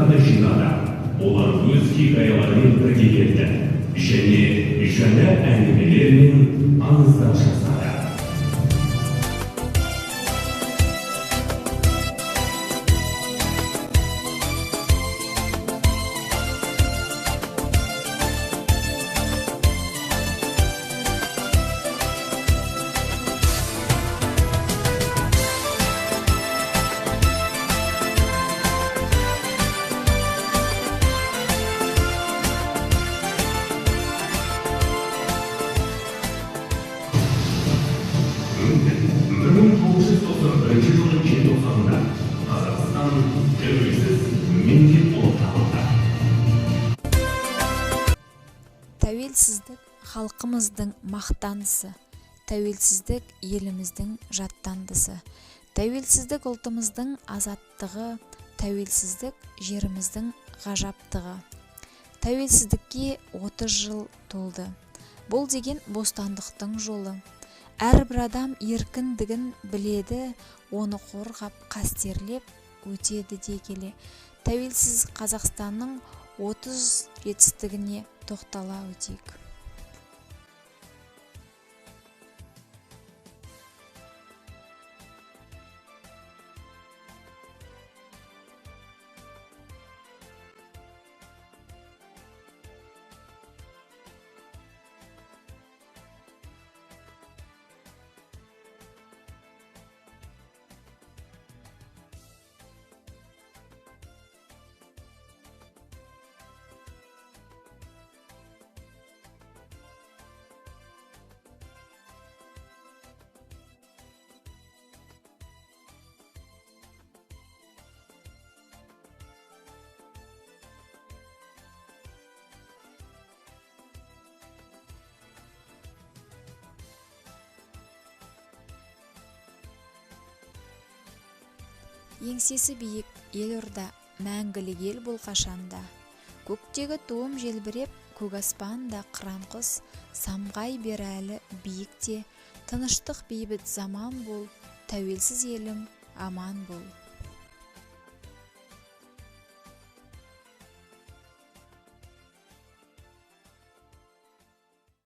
жастарды жинады. Олар өз хикаяларын бірге келді және жаңа әңгімелер мен аңыздар жасады. Қазақстан тәуелсіз мемлекет болып табылды. Тәуелсіздік халқымыздың мақтанысы, тәуелсіздік еліміздің жаттандысы, тәуелсіздік ұлтымыздың азаттығы, тәуелсіздік жеріміздің ғажаптығы. Тәуелсіздікке 30 жыл толды. Бұл деген бостандықтың жолы. Әрбір адам еркіндігін біледі, оны қорғап, қастерлеп өтеді де келе. Тәуелсіз Қазақстанның 30 жетістігіне тоқтала өтейік. Еңсесі биік елорда, мәңгілік ел бұл қашанда. Көктегі туым желбіреп, көк аспанда қыран құс, самғай бер әлі биікте, тыныштық бейбіт заман бол, тәуелсіз елім аман бол.